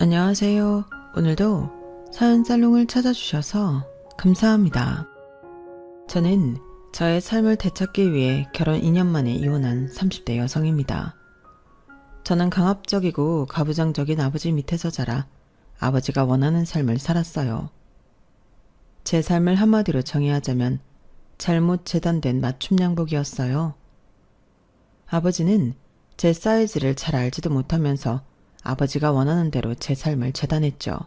안녕하세요. 오늘도 사연 살롱을 찾아주셔서 감사합니다. 저는 저의 삶을 되찾기 위해 결혼 2년 만에 이혼한 30대 여성입니다. 저는 강압적이고 가부장적인 아버지 밑에서 자라 아버지가 원하는 삶을 살았어요. 제 삶을 한마디로 정의하자면 잘못 재단된 맞춤 양복이었어요. 아버지는 제 사이즈를 잘 알지도 못하면서 아버지가 원하는 대로 제 삶을 재단했죠.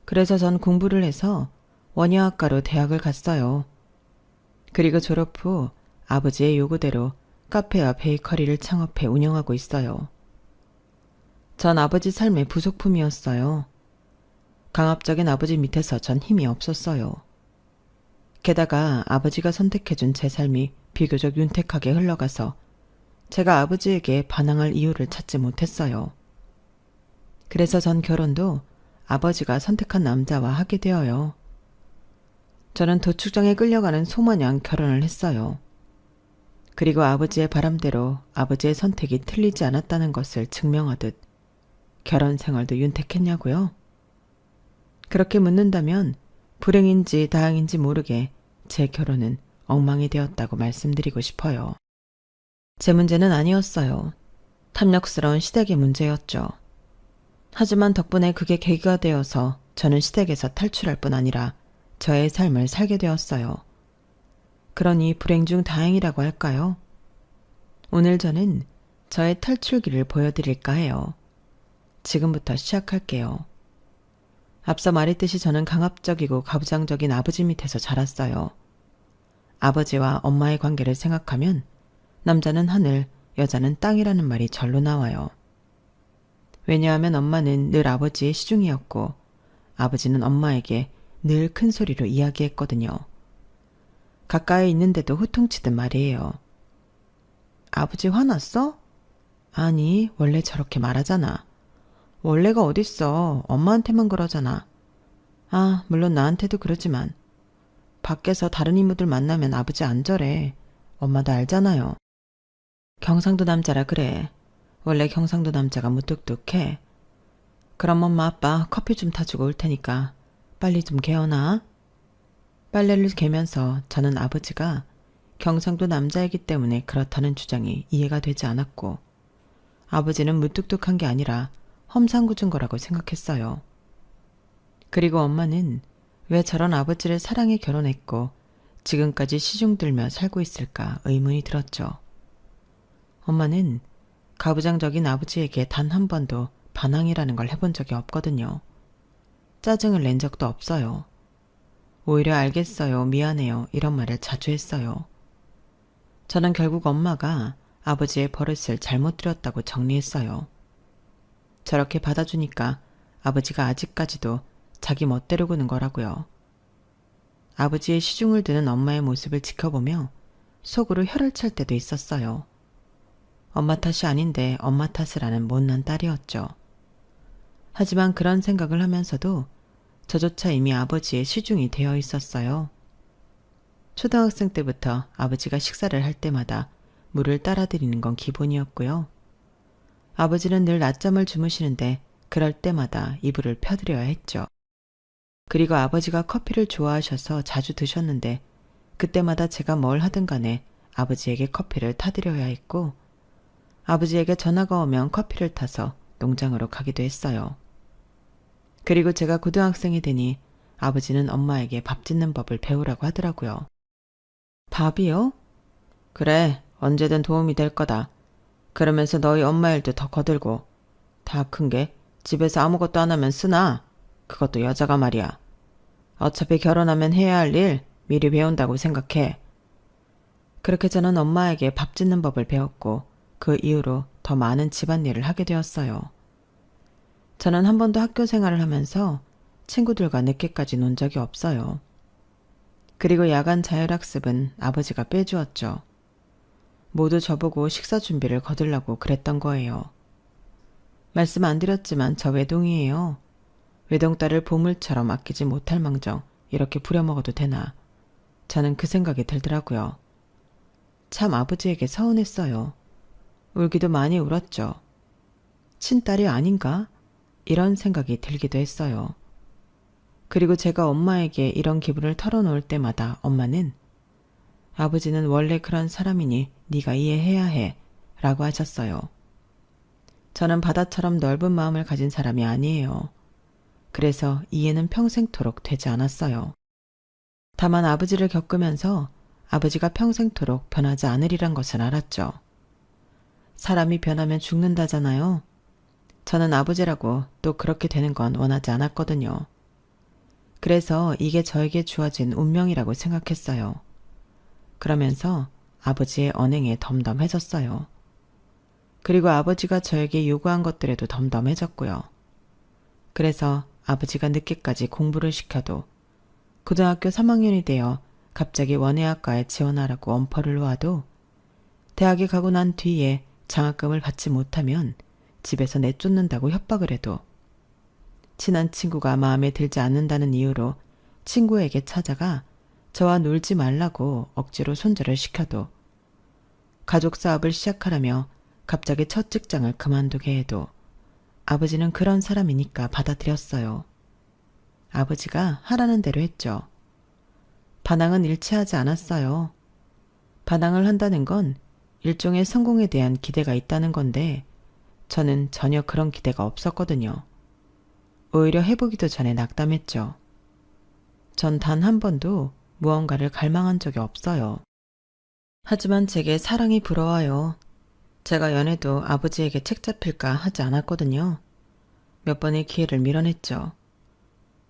그래서 전 공부를 해서 원예학과로 대학을 갔어요. 그리고 졸업 후 아버지의 요구대로 카페와 베이커리를 창업해 운영하고 있어요. 전 아버지 삶의 부속품이었어요. 강압적인 아버지 밑에서 전 힘이 없었어요. 게다가 아버지가 선택해준 제 삶이 비교적 윤택하게 흘러가서 제가 아버지에게 반항할 이유를 찾지 못했어요. 그래서 전 결혼도 아버지가 선택한 남자와 하게 되어요. 저는 도축장에 끌려가는 소마냥 결혼을 했어요. 그리고 아버지의 바람대로 아버지의 선택이 틀리지 않았다는 것을 증명하듯 결혼 생활도 윤택했냐고요? 그렇게 묻는다면 불행인지 다행인지 모르게 제 결혼은 엉망이 되었다고 말씀드리고 싶어요. 제 문제는 아니었어요. 탐욕스러운 시댁의 문제였죠. 하지만 덕분에 그게 계기가 되어서 저는 시댁에서 탈출할 뿐 아니라 저의 삶을 살게 되었어요. 그러니 불행 중 다행이라고 할까요? 오늘 저는 저의 탈출기를 보여드릴까 해요. 지금부터 시작할게요. 앞서 말했듯이 저는 강압적이고 가부장적인 아버지 밑에서 자랐어요. 아버지와 엄마의 관계를 생각하면 남자는 하늘, 여자는 땅이라는 말이 절로 나와요. 왜냐하면 엄마는 늘 아버지의 시중이었고 아버지는 엄마에게 늘 큰 소리로 이야기했거든요. 가까이 있는데도 호통치듯 말이에요. 아버지 화났어? 아니, 원래 저렇게 말하잖아. 원래가 어딨어. 엄마한테만 그러잖아. 아, 물론 나한테도 그러지만 밖에서 다른 이모들 만나면 아버지 안 저래. 엄마도 알잖아요. 경상도 남자라 그래. 원래 경상도 남자가 무뚝뚝해. 그럼 엄마 아빠 커피 좀 타주고 올 테니까 빨리 좀 개어나. 빨래를 개면서 저는 아버지가 경상도 남자이기 때문에 그렇다는 주장이 이해가 되지 않았고 아버지는 무뚝뚝한 게 아니라 험상궂은 거라고 생각했어요. 그리고 엄마는 왜 저런 아버지를 사랑해 결혼했고 지금까지 시중 들며 살고 있을까 의문이 들었죠. 엄마는 가부장적인 아버지에게 단 한 번도 반항이라는 걸 해본 적이 없거든요. 짜증을 낸 적도 없어요. 오히려 알겠어요, 미안해요 이런 말을 자주 했어요. 저는 결국 엄마가 아버지의 버릇을 잘못 들였다고 정리했어요. 저렇게 받아주니까 아버지가 아직까지도 자기 멋대로 구는 거라고요. 아버지의 시중을 드는 엄마의 모습을 지켜보며 속으로 혀를 찰 때도 있었어요. 엄마 탓이 아닌데 엄마 탓을 하는 못난 딸이었죠. 하지만 그런 생각을 하면서도 저조차 이미 아버지의 시중이 되어 있었어요. 초등학생 때부터 아버지가 식사를 할 때마다 물을 따라드리는 건 기본이었고요. 아버지는 늘 낮잠을 주무시는데 그럴 때마다 이불을 펴드려야 했죠. 그리고 아버지가 커피를 좋아하셔서 자주 드셨는데 그때마다 제가 뭘 하든 간에 아버지에게 커피를 타드려야 했고 아버지에게 전화가 오면 커피를 타서 농장으로 가기도 했어요. 그리고 제가 고등학생이 되니 아버지는 엄마에게 밥 짓는 법을 배우라고 하더라고요. 밥이요? 그래, 언제든 도움이 될 거다. 그러면서 너희 엄마 일도 더 거들고 다 큰 게 집에서 아무것도 안 하면 쓰나? 그것도 여자가 말이야. 어차피 결혼하면 해야 할 일 미리 배운다고 생각해. 그렇게 저는 엄마에게 밥 짓는 법을 배웠고 그 이후로 더 많은 집안일을 하게 되었어요. 저는 한 번도 학교 생활을 하면서 친구들과 늦게까지 논 적이 없어요. 그리고 야간 자율학습은 아버지가 빼주었죠. 모두 저보고 식사 준비를 거들라고 그랬던 거예요. 말씀 안 드렸지만 저 외동이에요. 외동딸을 보물처럼 아끼지 못할 망정 이렇게 부려먹어도 되나. 저는 그 생각이 들더라고요. 참 아버지에게 서운했어요. 울기도 많이 울었죠. 친딸이 아닌가? 이런 생각이 들기도 했어요. 그리고 제가 엄마에게 이런 기분을 털어놓을 때마다 엄마는 아버지는 원래 그런 사람이니 네가 이해해야 해 라고 하셨어요. 저는 바다처럼 넓은 마음을 가진 사람이 아니에요. 그래서 이해는 평생토록 되지 않았어요. 다만 아버지를 겪으면서 아버지가 평생토록 변하지 않으리란 것을 알았죠. 사람이 변하면 죽는다잖아요. 저는 아버지라고 또 그렇게 되는 건 원하지 않았거든요. 그래서 이게 저에게 주어진 운명이라고 생각했어요. 그러면서 아버지의 언행에 덤덤해졌어요. 그리고 아버지가 저에게 요구한 것들에도 덤덤해졌고요. 그래서 아버지가 늦게까지 공부를 시켜도 고등학교 3학년이 되어 갑자기 원예학과에 지원하라고 엄포를 놓아도 대학에 가고 난 뒤에 장학금을 받지 못하면 집에서 내쫓는다고 협박을 해도 친한 친구가 마음에 들지 않는다는 이유로 친구에게 찾아가 저와 놀지 말라고 억지로 손절을 시켜도 가족 사업을 시작하라며 갑자기 첫 직장을 그만두게 해도 아버지는 그런 사람이니까 받아들였어요. 아버지가 하라는 대로 했죠. 반항은 일치하지 않았어요. 반항을 한다는 건 일종의 성공에 대한 기대가 있다는 건데 저는 전혀 그런 기대가 없었거든요. 오히려 해보기도 전에 낙담했죠. 전 단 한 번도 무언가를 갈망한 적이 없어요. 하지만 제게 사랑이 부러워요. 제가 연애도 아버지에게 책 잡힐까 하지 않았거든요. 몇 번의 기회를 밀어냈죠.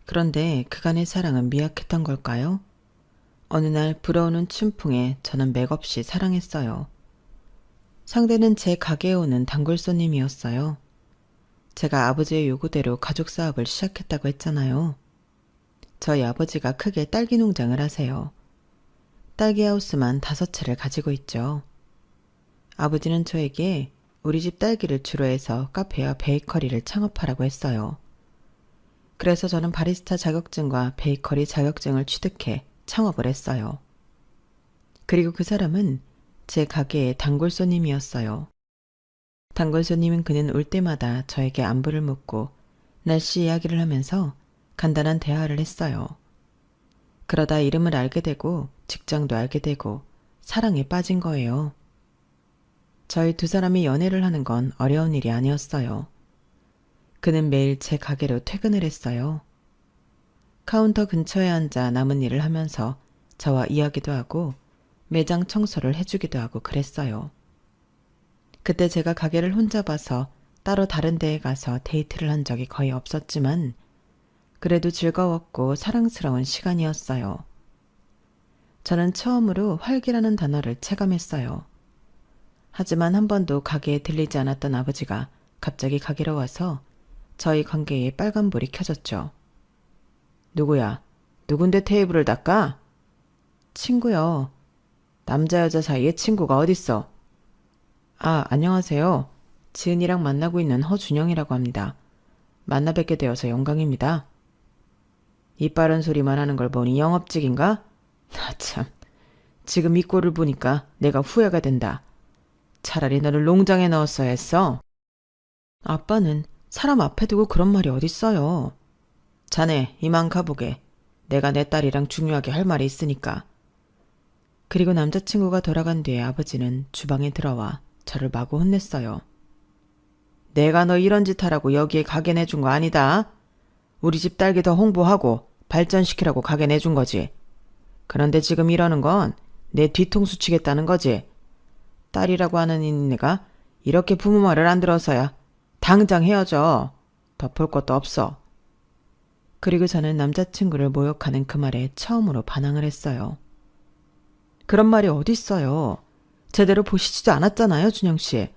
그런데 그간의 사랑은 미약했던 걸까요? 어느 날 불어오는 춘풍에 저는 맥없이 사랑했어요. 상대는 제 가게에 오는 단골 손님이었어요. 제가 아버지의 요구대로 가족 사업을 시작했다고 했잖아요. 저희 아버지가 크게 딸기 농장을 하세요. 딸기 하우스만 5채를 가지고 있죠. 아버지는 저에게 우리 집 딸기를 주로 해서 카페와 베이커리를 창업하라고 했어요. 그래서 저는 바리스타 자격증과 베이커리 자격증을 취득해 창업을 했어요. 그리고 그 사람은 제 가게의 단골 손님이었어요. 단골 손님인 그는 올 때마다 저에게 안부를 묻고 날씨 이야기를 하면서 간단한 대화를 했어요. 그러다 이름을 알게 되고 직장도 알게 되고 사랑에 빠진 거예요. 저희 두 사람이 연애를 하는 건 어려운 일이 아니었어요. 그는 매일 제 가게로 퇴근을 했어요. 카운터 근처에 앉아 남은 일을 하면서 저와 이야기도 하고 매장 청소를 해주기도 하고 그랬어요. 그때 제가 가게를 혼자 봐서 따로 다른 데에 가서 데이트를 한 적이 거의 없었지만 그래도 즐거웠고 사랑스러운 시간이었어요. 저는 처음으로 활기라는 단어를 체감했어요. 하지만 한 번도 가게에 들리지 않았던 아버지가 갑자기 가게로 와서 저희 관계에 빨간불이 켜졌죠. 누구야? 누군데 테이블을 닦아? 친구요. 남자 여자 사이에 친구가 어딨어? 아, 안녕하세요. 지은이랑 만나고 있는 허준영이라고 합니다. 만나 뵙게 되어서 영광입니다. 이빠른 소리만 하는 걸 보니 영업직인가? 나 참, 지금 이 꼴을 보니까 내가 후회가 된다. 차라리 너를 농장에 넣었어야 했어. 아빠는 사람 앞에 두고 그런 말이 어딨어요. 자네 이만 가보게. 내가 내 딸이랑 중요하게 할 말이 있으니까. 그리고 남자친구가 돌아간 뒤에 아버지는 주방에 들어와 저를 마구 혼냈어요. 내가 너 이런 짓 하라고 여기에 가게 내준 거 아니다. 우리 집 딸기 더 홍보하고 발전시키라고 가게 내준 거지. 그런데 지금 이러는 건 내 뒤통수 치겠다는 거지. 딸이라고 하는 이내가 이렇게 부모 말을 안 들어서야 당장 헤어져. 더 볼 것도 없어. 그리고 저는 남자친구를 모욕하는 그 말에 처음으로 반항을 했어요. 그런 말이 어딨어요. 제대로 보시지도 않았잖아요, 준영씨.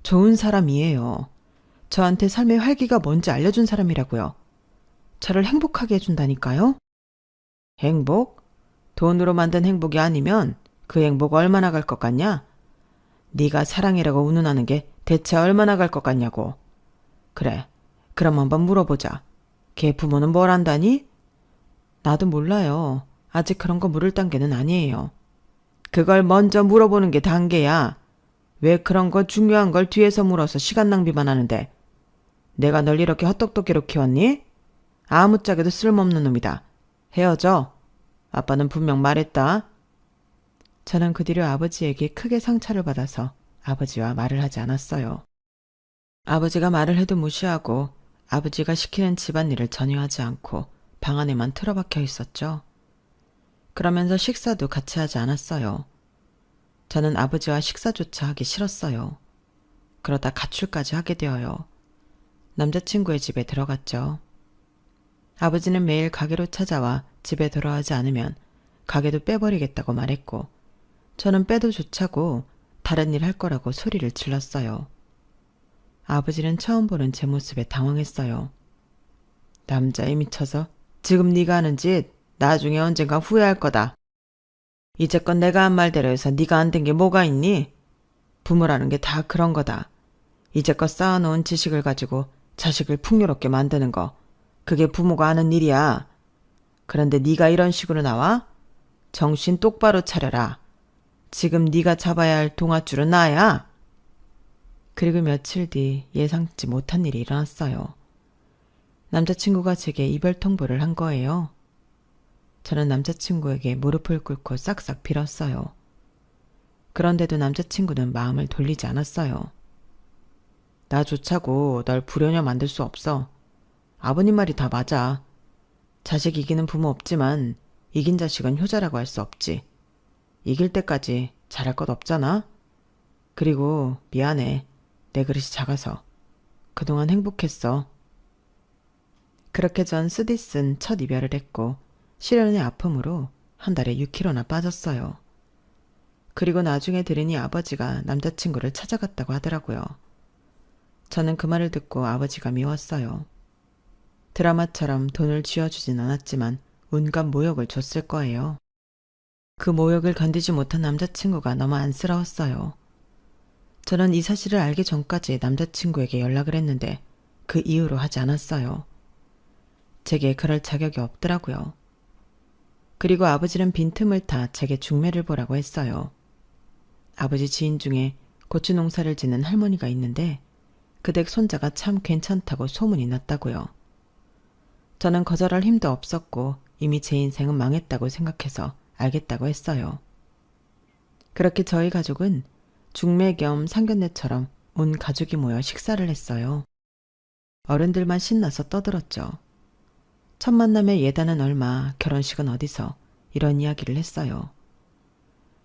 좋은 사람이에요. 저한테 삶의 활기가 뭔지 알려준 사람이라고요. 저를 행복하게 해준다니까요. 행복? 돈으로 만든 행복이 아니면 그 행복 얼마나 갈 것 같냐? 네가 사랑이라고 운운하는 게 대체 얼마나 갈 것 같냐고. 그래, 그럼 한번 물어보자. 걔 부모는 뭘 안다니? 나도 몰라요. 아직 그런 거 물을 단계는 아니에요. 그걸 먼저 물어보는 게 단계야. 왜 그런 거 중요한 걸 뒤에서 물어서 시간 낭비만 하는데. 내가 널 이렇게 헛똑똑이로 키웠니? 아무짝에도 쓸모없는 놈이다. 헤어져. 아빠는 분명 말했다. 저는 그 뒤로 아버지에게 크게 상처를 받아서 아버지와 말을 하지 않았어요. 아버지가 말을 해도 무시하고 아버지가 시키는 집안일을 전혀 하지 않고 방 안에만 틀어박혀 있었죠. 그러면서 식사도 같이 하지 않았어요. 저는 아버지와 식사조차 하기 싫었어요. 그러다 가출까지 하게 되어요. 남자친구의 집에 들어갔죠. 아버지는 매일 가게로 찾아와 집에 돌아오지 않으면 가게도 빼버리겠다고 말했고 저는 빼도 좋자고 다른 일 할 거라고 소리를 질렀어요. 아버지는 처음 보는 제 모습에 당황했어요. 남자에 미쳐서 지금 네가 하는 짓 나중에 언젠가 후회할 거다. 이제껏 내가 한 말대로 해서 네가 안 된 게 뭐가 있니? 부모라는 게 다 그런 거다. 이제껏 쌓아놓은 지식을 가지고 자식을 풍요롭게 만드는 거. 그게 부모가 하는 일이야. 그런데 네가 이런 식으로 나와? 정신 똑바로 차려라. 지금 네가 잡아야 할 동아줄은 나야. 그리고 며칠 뒤 예상치 못한 일이 일어났어요. 남자친구가 제게 이별 통보를 한 거예요. 저는 남자친구에게 무릎을 꿇고 싹싹 빌었어요. 그런데도 남자친구는 마음을 돌리지 않았어요. 나 좋자고 널 불효녀 만들 수 없어. 아버님 말이 다 맞아. 자식 이기는 부모 없지만 이긴 자식은 효자라고 할 수 없지. 이길 때까지 잘할 것 없잖아. 그리고 미안해. 내 그릇이 작아서. 그동안 행복했어. 그렇게 전 쓰디쓴 첫 이별을 했고 시련의 아픔으로 한 달에 6kg나 빠졌어요. 그리고 나중에 들으니 아버지가 남자친구를 찾아갔다고 하더라고요. 저는 그 말을 듣고 아버지가 미웠어요. 드라마처럼 돈을 쥐어주진 않았지만 온갖 모욕을 줬을 거예요. 그 모욕을 견디지 못한 남자친구가 너무 안쓰러웠어요. 저는 이 사실을 알기 전까지 남자친구에게 연락을 했는데 그 이후로 하지 않았어요. 제게 그럴 자격이 없더라고요. 그리고 아버지는 빈틈을 타 제게 중매를 보라고 했어요. 아버지 지인 중에 고추 농사를 짓는 할머니가 있는데 그 댁 손자가 참 괜찮다고 소문이 났다고요. 저는 거절할 힘도 없었고 이미 제 인생은 망했다고 생각해서 알겠다고 했어요. 그렇게 저희 가족은 중매 겸 상견례처럼 온 가족이 모여 식사를 했어요. 어른들만 신나서 떠들었죠. 첫 만남의 예단은 얼마, 결혼식은 어디서 이런 이야기를 했어요.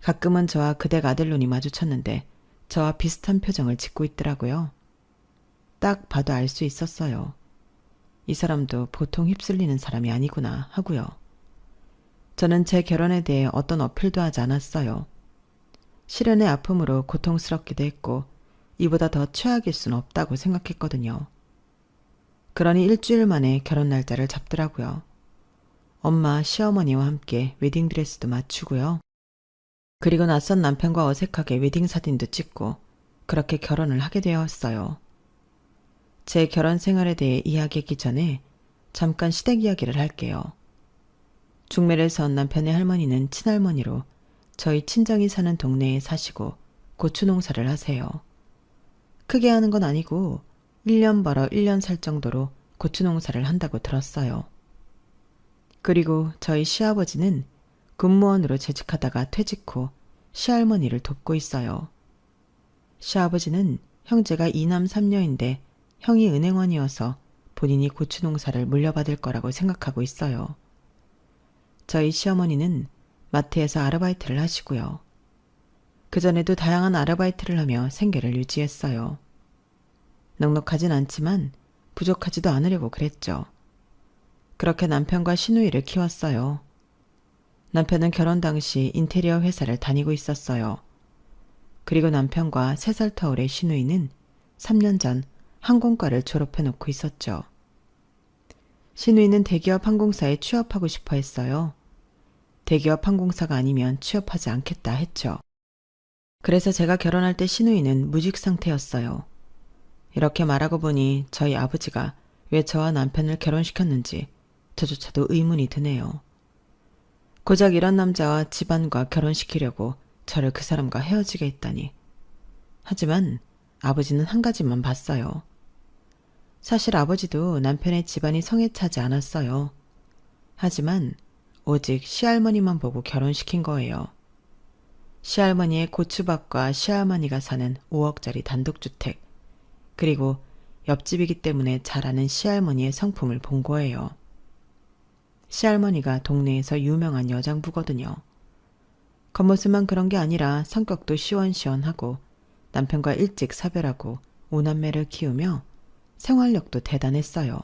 가끔은 저와 그댁 아들 눈이 마주쳤는데 저와 비슷한 표정을 짓고 있더라고요. 딱 봐도 알 수 있었어요. 이 사람도 보통 휩쓸리는 사람이 아니구나 하고요. 저는 제 결혼에 대해 어떤 어필도 하지 않았어요. 시련의 아픔으로 고통스럽기도 했고 이보다 더 최악일 순 없다고 생각했거든요. 그러니 일주일 만에 결혼 날짜를 잡더라고요. 엄마, 시어머니와 함께 웨딩드레스도 맞추고요. 그리고 낯선 남편과 어색하게 웨딩 사진도 찍고 그렇게 결혼을 하게 되었어요. 제 결혼 생활에 대해 이야기하기 전에 잠깐 시댁 이야기를 할게요. 중매를 선 남편의 할머니는 친할머니로 저희 친정이 사는 동네에 사시고 고추 농사를 하세요. 크게 하는 건 아니고 1년 벌어 1년 살 정도로 고추 농사를 한다고 들었어요. 그리고 저희 시아버지는 군무원으로 재직하다가 퇴직 후 시할머니를 돕고 있어요. 시아버지는 형제가 2남 3녀인데 형이 은행원이어서 본인이 고추 농사를 물려받을 거라고 생각하고 있어요. 저희 시어머니는 마트에서 아르바이트를 하시고요. 그전에도 다양한 아르바이트를 하며 생계를 유지했어요. 넉넉하진 않지만 부족하지도 않으려고 그랬죠. 그렇게 남편과 시누이를 키웠어요. 남편은 결혼 당시 인테리어 회사를 다니고 있었어요. 그리고 남편과 3살 터울의 시누이는 3년 전 항공과를 졸업해놓고 있었죠. 시누이는 대기업 항공사에 취업하고 싶어 했어요. 대기업 항공사가 아니면 취업하지 않겠다 했죠. 그래서 제가 결혼할 때 시누이는 무직 상태였어요. 이렇게 말하고 보니 저희 아버지가 왜 저와 남편을 결혼시켰는지 저조차도 의문이 드네요. 고작 이런 남자와 집안과 결혼시키려고 저를 그 사람과 헤어지게 했다니. 하지만 아버지는 한 가지만 봤어요. 사실 아버지도 남편의 집안이 성에 차지 않았어요. 하지만 오직 시할머니만 보고 결혼시킨 거예요. 시할머니의 고추밭과 시어머니가 사는 5억짜리 단독주택, 그리고 옆집이기 때문에 잘 아는 시할머니의 성품을 본 거예요. 시할머니가 동네에서 유명한 여장부거든요. 겉모습만 그런 게 아니라 성격도 시원시원하고 남편과 일찍 사별하고 5남매를 키우며 생활력도 대단했어요.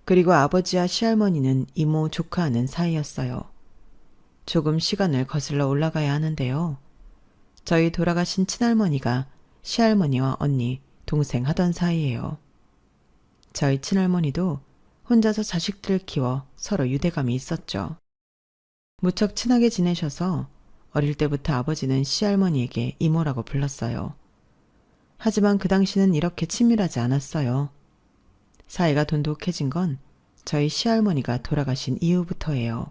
그리고 아버지와 시할머니는 이모 조카하는 사이였어요. 조금 시간을 거슬러 올라가야 하는데요. 저희 돌아가신 친할머니가 시할머니와 언니, 동생 하던 사이예요. 저희 친할머니도 혼자서 자식들을 키워 서로 유대감이 있었죠. 무척 친하게 지내셔서 어릴 때부터 아버지는 시할머니에게 이모라고 불렀어요. 하지만 그 당시는 이렇게 친밀하지 않았어요. 사이가 돈독해진 건 저희 시할머니가 돌아가신 이후부터예요.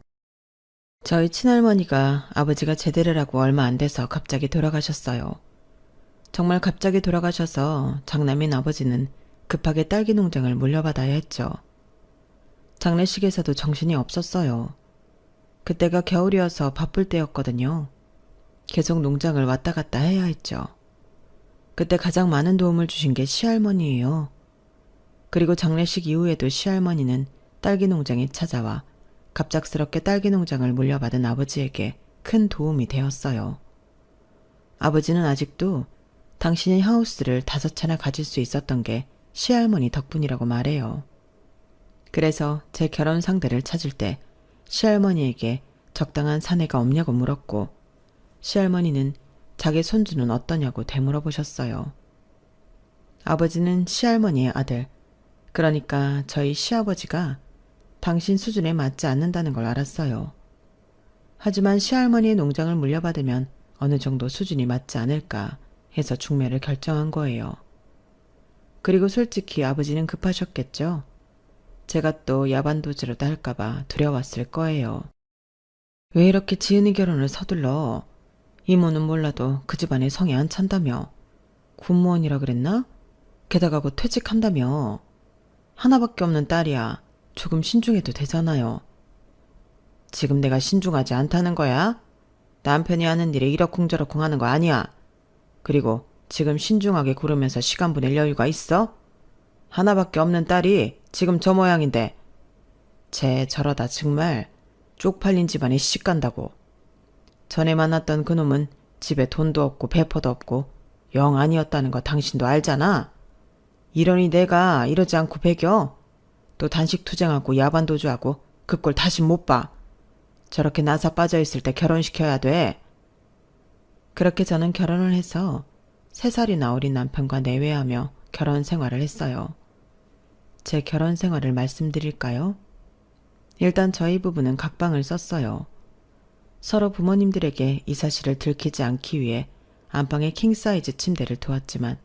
저희 친할머니가 아버지가 제대를 하고 얼마 안 돼서 갑자기 돌아가셨어요. 정말 갑자기 돌아가셔서 장남인 아버지는 급하게 딸기 농장을 물려받아야 했죠. 장례식에서도 정신이 없었어요. 그때가 겨울이어서 바쁠 때였거든요. 계속 농장을 왔다 갔다 해야 했죠. 그때 가장 많은 도움을 주신 게 시할머니예요. 그리고 장례식 이후에도 시할머니는 딸기 농장에 찾아와 갑작스럽게 딸기 농장을 물려받은 아버지에게 큰 도움이 되었어요. 아버지는 아직도 당신이 하우스를 5채나 가질 수 있었던 게 시할머니 덕분이라고 말해요. 그래서 제 결혼 상대를 찾을 때 시할머니에게 적당한 사내가 없냐고 물었고, 시할머니는 자기 손주는 어떠냐고 되물어보셨어요. 아버지는 시할머니의 아들, 그러니까 저희 시아버지가 당신 수준에 맞지 않는다는 걸 알았어요. 하지만 시할머니의 농장을 물려받으면 어느 정도 수준이 맞지 않을까 해서 중매를 결정한 거예요. 그리고 솔직히 아버지는 급하셨겠죠. 제가 또 야반도주라도 할까봐 두려웠을 거예요. 왜 이렇게 지은이 결혼을 서둘러? 이모는 몰라도 그 집안에 성이 안 찬다며. 군무원이라 그랬나? 게다가 곧 퇴직한다며. 하나밖에 없는 딸이야. 조금 신중해도 되잖아요. 지금 내가 신중하지 않다는 거야? 남편이 하는 일에 이러쿵저러쿵 하는 거 아니야. 그리고 지금 신중하게 고르면서 시간 보낼 여유가 있어? 하나밖에 없는 딸이 지금 저 모양인데. 쟤 저러다 정말 쪽팔린 집안에 시집간다고. 전에 만났던 그놈은 집에 돈도 없고 배포도 없고 영 아니었다는 거 당신도 알잖아. 이러니 내가 이러지 않고 배겨? 또 단식 투쟁하고 야반도주하고 그 꼴 다시 못 봐. 저렇게 나사 빠져있을 때 결혼시켜야 돼. 그렇게 저는 결혼을 해서 3살이나 어린 남편과 내외하며 결혼 생활을 했어요. 제 결혼 생활을 말씀드릴까요? 일단 저희 부부는 각방을 썼어요. 서로 부모님들에게 이 사실을 들키지 않기 위해 안방에 킹사이즈 침대를 두었지만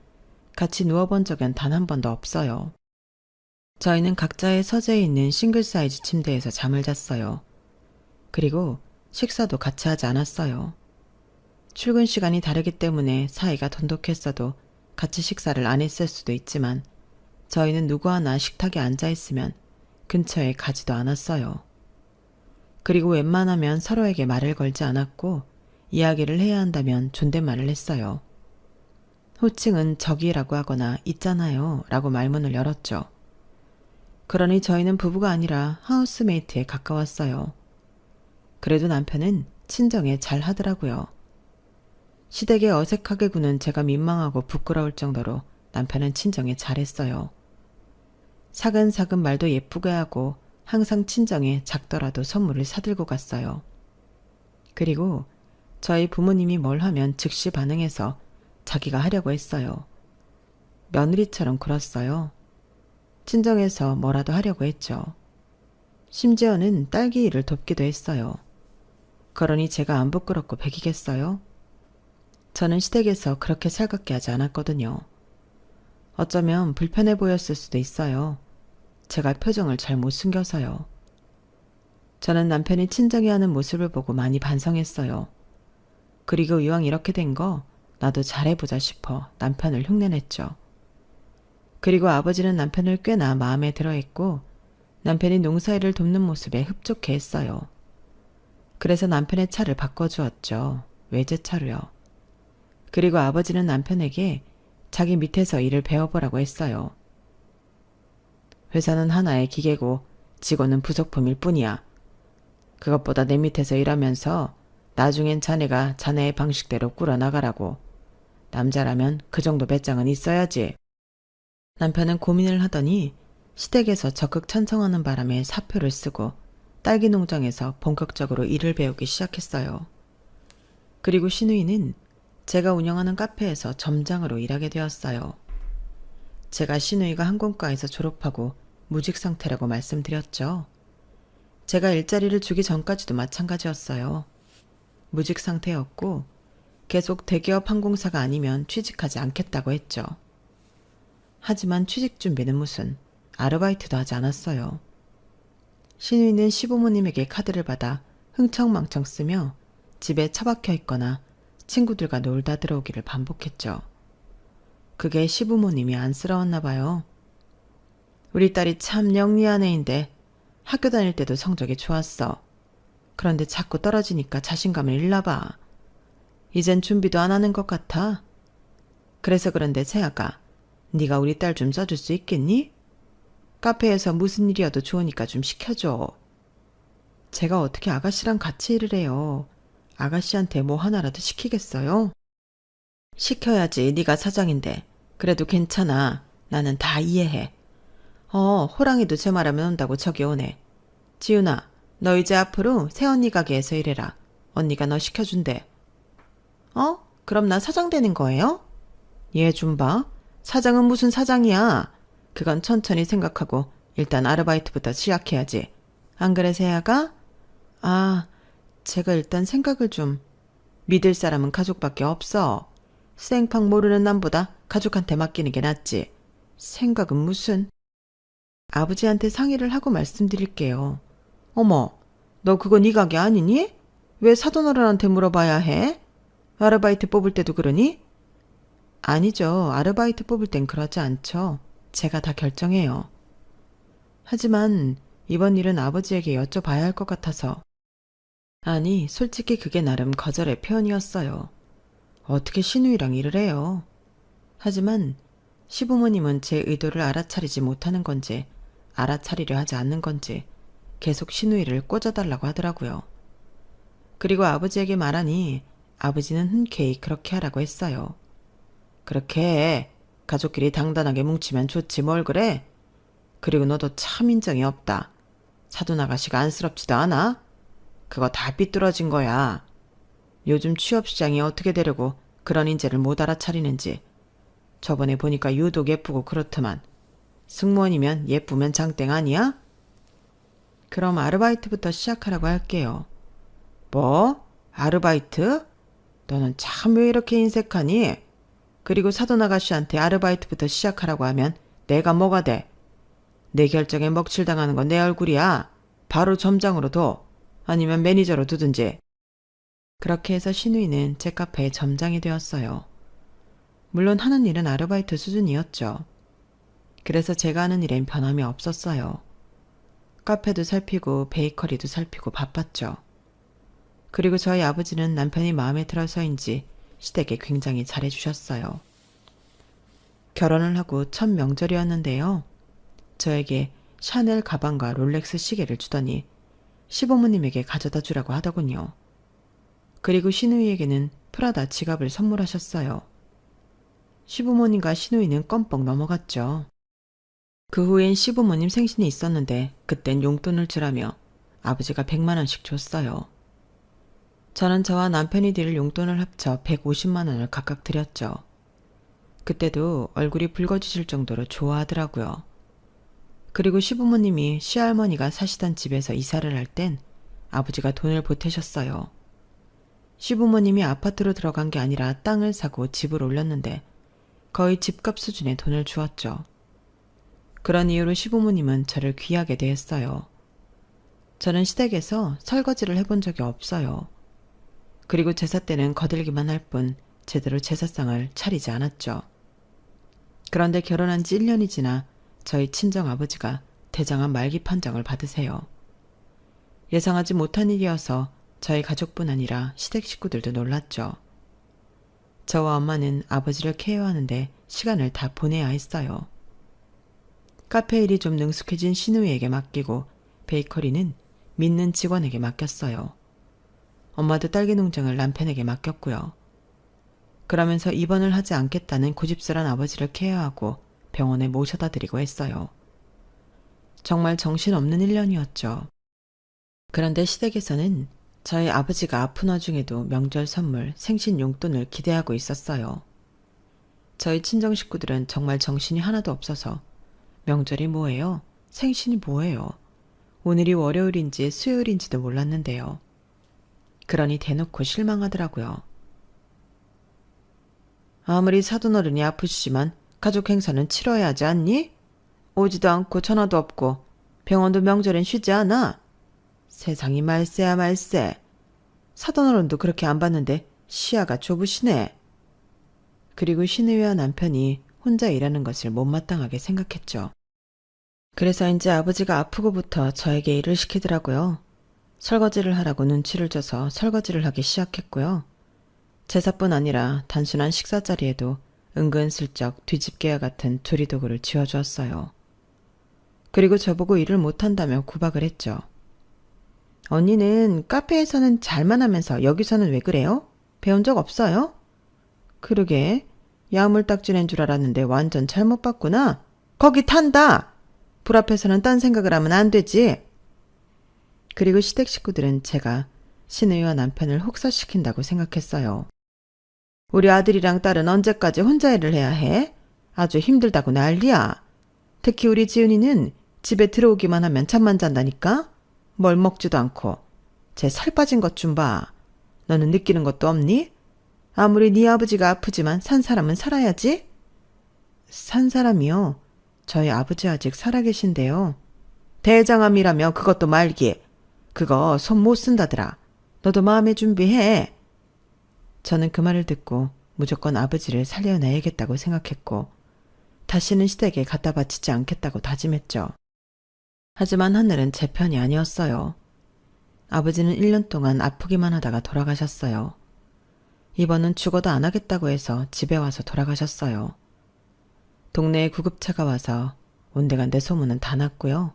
같이 누워본 적은 단 한 번도 없어요. 저희는 각자의 서재에 있는 싱글 사이즈 침대에서 잠을 잤어요. 그리고 식사도 같이 하지 않았어요. 출근 시간이 다르기 때문에 사이가 돈독했어도 같이 식사를 안 했을 수도 있지만 저희는 누구 하나 식탁에 앉아있으면 근처에 가지도 않았어요. 그리고 웬만하면 서로에게 말을 걸지 않았고 이야기를 해야 한다면 존댓말을 했어요. 호칭은 저기라고 하거나 있잖아요 라고 말문을 열었죠. 그러니 저희는 부부가 아니라 하우스메이트에 가까웠어요. 그래도 남편은 친정에 잘 하더라고요. 시댁에 어색하게 구는 제가 민망하고 부끄러울 정도로 남편은 친정에 잘했어요. 사근사근 말도 예쁘게 하고 항상 친정에 작더라도 선물을 사들고 갔어요. 그리고 저희 부모님이 뭘 하면 즉시 반응해서 자기가 하려고 했어요. 며느리처럼 굴었어요. 친정에서 뭐라도 하려고 했죠. 심지어는 딸기 일을 돕기도 했어요. 그러니 제가 안 부끄럽고 배기겠어요? 저는 시댁에서 그렇게 살갑게 하지 않았거든요. 어쩌면 불편해 보였을 수도 있어요. 제가 표정을 잘 못 숨겨서요. 저는 남편이 친정에 하는 모습을 보고 많이 반성했어요. 그리고 이왕 이렇게 된 거 나도 잘해보자 싶어 남편을 흉내냈죠. 그리고 아버지는 남편을 꽤나 마음에 들어했고 남편이 농사일을 돕는 모습에 흡족해 했어요. 그래서 남편의 차를 바꿔주었죠. 외제차로요. 그리고 아버지는 남편에게 자기 밑에서 일을 배워보라고 했어요. 회사는 하나의 기계고 직원은 부속품일 뿐이야. 그것보다 내 밑에서 일하면서 나중엔 자네가 자네의 방식대로 꾸려나가라고. 남자라면 그 정도 배짱은 있어야지. 남편은 고민을 하더니 시댁에서 적극 찬성하는 바람에 사표를 쓰고 딸기 농장에서 본격적으로 일을 배우기 시작했어요. 그리고 시누이는 제가 운영하는 카페에서 점장으로 일하게 되었어요. 제가 시누이가 항공과에서 졸업하고 무직 상태라고 말씀드렸죠. 제가 일자리를 주기 전까지도 마찬가지였어요. 무직 상태였고 계속 대기업 항공사가 아니면 취직하지 않겠다고 했죠. 하지만 취직 준비는 무슨 아르바이트도 하지 않았어요. 시누이는 시부모님에게 카드를 받아 흥청망청 쓰며 집에 처박혀 있거나 친구들과 놀다 들어오기를 반복했죠. 그게 시부모님이 안쓰러웠나 봐요. 우리 딸이 참 영리한 애인데 학교 다닐 때도 성적이 좋았어. 그런데 자꾸 떨어지니까 자신감을 잃나 봐. 이젠 준비도 안 하는 것 같아. 그래서 그런데 세아가 네가 우리 딸 좀 써줄 수 있겠니? 카페에서 무슨 일이어도 좋으니까 좀 시켜줘. 제가 어떻게 아가씨랑 같이 일을 해요. 아가씨한테 뭐 하나라도 시키겠어요? 시켜야지. 네가 사장인데. 그래도 괜찮아. 나는 다 이해해. 호랑이도 제 말하면 온다고 저기 오네. 지훈아, 너 이제 앞으로 새언니 가게에서 일해라. 언니가 너 시켜준대. 그럼 나 사장 되는 거예요? 얘 좀 봐. 사장은 무슨 사장이야. 그건 천천히 생각하고 일단 아르바이트부터 시작해야지. 안 그래, 세아가? 제가 일단 생각을 좀. 믿을 사람은 가족밖에 없어. 생팍 모르는 남보다 가족한테 맡기는 게 낫지. 생각은 무슨. 아버지한테 상의를 하고 말씀드릴게요. 어머, 너 그거 네 가게 아니니? 왜 사돈어른한테 물어봐야 해? 아르바이트 뽑을 때도 그러니? 아니죠. 아르바이트 뽑을 땐 그러지 않죠. 제가 다 결정해요. 하지만 이번 일은 아버지에게 여쭤봐야 할 것 같아서. 아니, 솔직히 그게 나름 거절의 표현이었어요. 어떻게 시누이랑 일을 해요? 하지만 시부모님은 제 의도를 알아차리지 못하는 건지 알아차리려 하지 않는 건지 계속 시누이를 꽂아달라고 하더라고요. 그리고 아버지에게 말하니 아버지는 흔쾌히 그렇게 하라고 했어요. 그렇게 해. 가족끼리 당당하게 뭉치면 좋지 뭘 그래? 그리고 너도 참 인정이 없다. 사돈 아가씨가 안쓰럽지도 않아? 그거 다 삐뚤어진 거야. 요즘 취업시장이 어떻게 되려고 그런 인재를 못 알아차리는지. 저번에 보니까 유독 예쁘고 그렇더만. 승무원이면 예쁘면 장땡 아니야? 그럼 아르바이트부터 시작하라고 할게요. 뭐? 아르바이트? 너는 참 왜 이렇게 인색하니? 그리고 사돈 아가씨한테 아르바이트부터 시작하라고 하면 내가 뭐가 돼? 내 결정에 먹칠당하는 건 내 얼굴이야. 바로 점장으로 둬. 아니면 매니저로 두든지. 그렇게 해서 시누이는 제 카페의 점장이 되었어요. 물론 하는 일은 아르바이트 수준이었죠. 그래서 제가 하는 일엔 변함이 없었어요. 카페도 살피고 베이커리도 살피고 바빴죠. 그리고 저희 아버지는 남편이 마음에 들어서인지 시댁에 굉장히 잘해주셨어요. 결혼을 하고 첫 명절이었는데요. 저에게 샤넬 가방과 롤렉스 시계를 주더니 시부모님에게 가져다 주라고 하더군요. 그리고 시누이에게는 프라다 지갑을 선물하셨어요. 시부모님과 시누이는 껌뻑 넘어갔죠. 그 후엔 시부모님 생신이 있었는데 그땐 용돈을 주라며 아버지가 100만 원씩 줬어요. 저는 저와 남편이 드릴 용돈을 합쳐 150만 원을 각각 드렸죠. 그때도 얼굴이 붉어지실 정도로 좋아하더라고요. 그리고 시부모님이 시할머니가 사시던 집에서 이사를 할 땐 아버지가 돈을 보태셨어요. 시부모님이 아파트로 들어간 게 아니라 땅을 사고 집을 올렸는데 거의 집값 수준의 돈을 주었죠. 그런 이유로 시부모님은 저를 귀하게 대했어요. 저는 시댁에서 설거지를 해본 적이 없어요. 그리고 제사 때는 거들기만 할 뿐 제대로 제사상을 차리지 않았죠. 그런데 결혼한 지 1년이 지나 저희 친정아버지가 대장암 말기 판정을 받으세요. 예상하지 못한 일이어서 저희 가족뿐 아니라 시댁 식구들도 놀랐죠. 저와 엄마는 아버지를 케어하는데 시간을 다 보내야 했어요. 카페 일이 좀 능숙해진 시누이에게 맡기고 베이커리는 믿는 직원에게 맡겼어요. 엄마도 딸기 농장을 남편에게 맡겼고요. 그러면서 입원을 하지 않겠다는 고집스런 아버지를 케어하고 병원에 모셔다 드리고 했어요. 정말 정신없는 1년이었죠. 그런데 시댁에서는 저희 아버지가 아픈 와중에도 명절 선물, 생신 용돈을 기대하고 있었어요. 저희 친정 식구들은 정말 정신이 하나도 없어서 명절이 뭐예요? 생신이 뭐예요? 오늘이 월요일인지 수요일인지도 몰랐는데요. 그러니 대놓고 실망하더라고요. 아무리 사돈어른이 아프시지만 가족 행사는 치러야 하지 않니? 오지도 않고 전화도 없고 병원도 명절엔 쉬지 않아. 세상이 말세야 말세. 사돈어른도 그렇게 안 봤는데 시야가 좁으시네. 그리고 시누이와 남편이 혼자 일하는 것을 못마땅하게 생각했죠. 그래서 이제 아버지가 아프고부터 저에게 일을 시키더라고요. 설거지를 하라고 눈치를 줘서 설거지를 하기 시작했고요. 제사뿐 아니라 단순한 식사 자리에도 은근슬쩍 뒤집개와 같은 조리도구를 쥐어주었어요. 그리고 저보고 일을 못한다며 구박을 했죠. 언니는 카페에서는 잘만 하면서 여기서는 왜 그래요? 배운 적 없어요? 그러게, 야물딱지낸 줄 알았는데 완전 잘못 봤구나. 거기 탄다! 불 앞에서는 딴 생각을 하면 안 되지. 그리고 시댁 식구들은 제가 시누이와 남편을 혹사시킨다고 생각했어요. 우리 아들이랑 딸은 언제까지 혼자 일을 해야 해? 아주 힘들다고 난리야. 특히 우리 지은이는 집에 들어오기만 하면 잠만 잔다니까? 뭘 먹지도 않고. 쟤 살 빠진 것 좀 봐. 너는 느끼는 것도 없니? 아무리 네 아버지가 아프지만 산 사람은 살아야지. 산 사람이요? 저희 아버지 아직 살아계신데요. 대장암이라며 그것도 말기. 그거 손 못 쓴다더라. 너도 마음의 준비해. 저는 그 말을 듣고 무조건 아버지를 살려내야겠다고 생각했고 다시는 시댁에 갖다 바치지 않겠다고 다짐했죠. 하지만 하늘은 제 편이 아니었어요. 아버지는 1년 동안 아프기만 하다가 돌아가셨어요. 이번은 죽어도 안 하겠다고 해서 집에 와서 돌아가셨어요. 동네에 구급차가 와서 온데간데 소문은 다 났고요.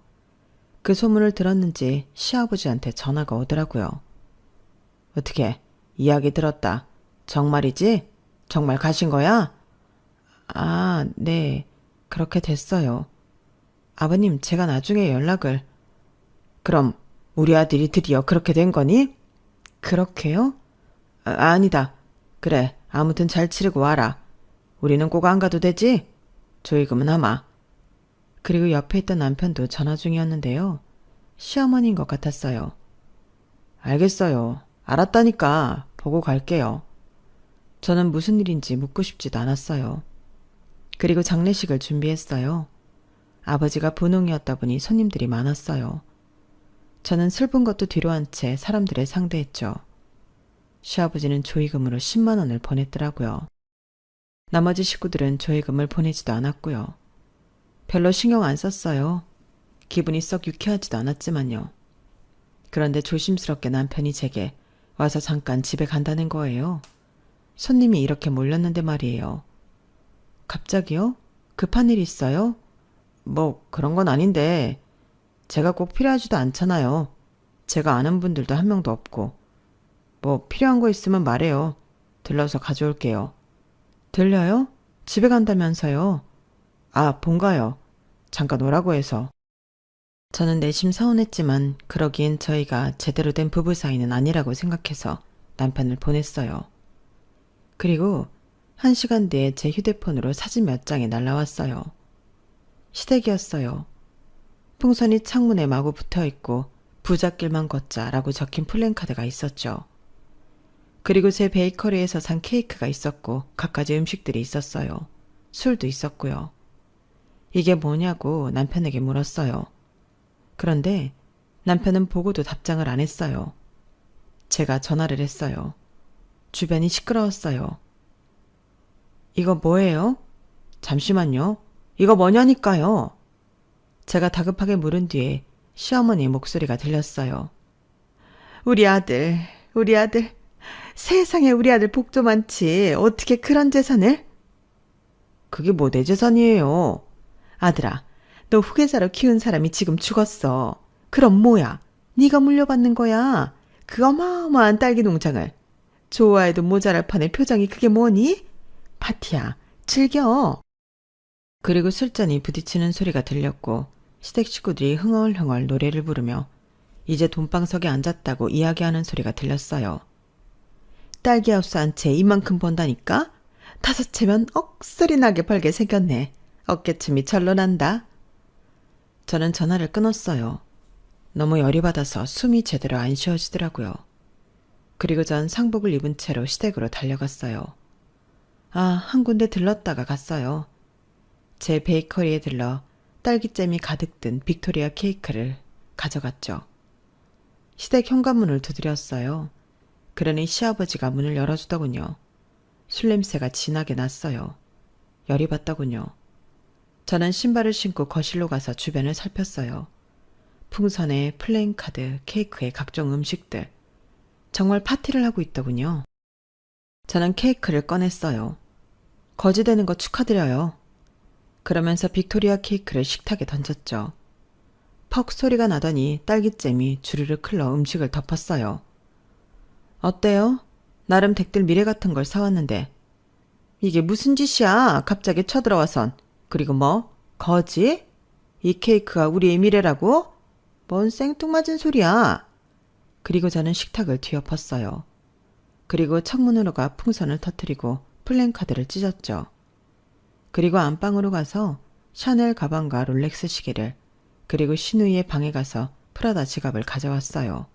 그 소문을 들었는지 시아버지한테 전화가 오더라고요. 어떻게 이야기 들었다. 정말이지? 정말 가신 거야? 아, 네. 그렇게 됐어요. 아버님, 제가 나중에 연락을. 그럼 우리 아들이 드디어 그렇게 된 거니? 그렇게요? 아니다. 그래, 아무튼 잘 치르고 와라. 우리는 꼭 안 가도 되지? 조의금은 아마. 그리고 옆에 있던 남편도 전화 중이었는데요. 시어머니인 것 같았어요. 알겠어요. 알았다니까. 보고 갈게요. 저는 무슨 일인지 묻고 싶지도 않았어요. 그리고 장례식을 준비했어요. 아버지가 분홍이었다 보니 손님들이 많았어요. 저는 슬픈 것도 뒤로 한 채 사람들을 상대했죠. 시아버지는 조의금으로 10만 원을 보냈더라고요. 나머지 식구들은 조의금을 보내지도 않았고요. 별로 신경 안 썼어요. 기분이 썩 유쾌하지도 않았지만요. 그런데 조심스럽게 남편이 제게 와서 잠깐 집에 간다는 거예요. 손님이 이렇게 몰렸는데 말이에요. 갑자기요? 급한 일 있어요? 뭐 그런 건 아닌데 제가 꼭 필요하지도 않잖아요. 제가 아는 분들도 한 명도 없고. 뭐 필요한 거 있으면 말해요. 들러서 가져올게요. 들려요? 집에 간다면서요? 아, 본가요. 잠깐 오라고 해서. 저는 내심 서운했지만 그러기엔 저희가 제대로 된 부부 사이는 아니라고 생각해서 남편을 보냈어요. 그리고 1시간 뒤에 제 휴대폰으로 사진 몇 장이 날라왔어요. 시댁이었어요. 풍선이 창문에 마구 붙어있고 부잣길만 걷자라고 적힌 플랜카드가 있었죠. 그리고 제 베이커리에서 산 케이크가 있었고 갖가지 음식들이 있었어요. 술도 있었고요. 이게 뭐냐고 남편에게 물었어요. 그런데 남편은 보고도 답장을 안 했어요. 제가 전화를 했어요. 주변이 시끄러웠어요. 이거 뭐예요? 잠시만요. 이거 뭐냐니까요. 제가 다급하게 물은 뒤에 시어머니의 목소리가 들렸어요. 우리 아들. 세상에 우리 아들 복도 많지. 어떻게 그런 재산을? 그게 뭐 내 재산이에요. 아들아, 너 후계자로 키운 사람이 지금 죽었어. 그럼 뭐야? 네가 물려받는 거야. 그 어마어마한 딸기 농장을. 좋아해도 모자랄 판의 표정이 그게 뭐니? 파티야, 즐겨. 그리고 술잔이 부딪히는 소리가 들렸고 시댁 식구들이 흥얼흥얼 노래를 부르며 이제 돈방석에 앉았다고 이야기하는 소리가 들렸어요. 딸기하우스 한 채 이만큼 번다니까? 5채면 억소리 나게 벌게 생겼네. 어깨춤이 절로 난다. 저는 전화를 끊었어요. 너무 열이 받아서 숨이 제대로 안 쉬어지더라고요. 그리고 전 상복을 입은 채로 시댁으로 달려갔어요. 한 군데 들렀다가 갔어요. 제 베이커리에 들러 딸기잼이 가득 든 빅토리아 케이크를 가져갔죠. 시댁 현관문을 두드렸어요. 그러니 시아버지가 문을 열어주더군요. 술 냄새가 진하게 났어요. 열이 받더군요. 저는 신발을 신고 거실로 가서 주변을 살폈어요. 풍선에 플레잉카드, 케이크에 각종 음식들. 정말 파티를 하고 있더군요. 저는 케이크를 꺼냈어요. 거지되는 거 축하드려요. 그러면서 빅토리아 케이크를 식탁에 던졌죠. 퍽 소리가 나더니 딸기잼이 주르륵 흘러 음식을 덮었어요. 어때요? 나름 댁들 미래 같은 걸 사왔는데. 이게 무슨 짓이야? 갑자기 쳐들어와선. 그리고 뭐? 거지? 이 케이크가 우리의 미래라고? 뭔 생뚱맞은 소리야. 그리고 저는 식탁을 뒤엎었어요. 그리고 창문으로 가 풍선을 터뜨리고 플랜카드를 찢었죠. 그리고 안방으로 가서 샤넬 가방과 롤렉스 시계를, 그리고 시누이의 방에 가서 프라다 지갑을 가져왔어요.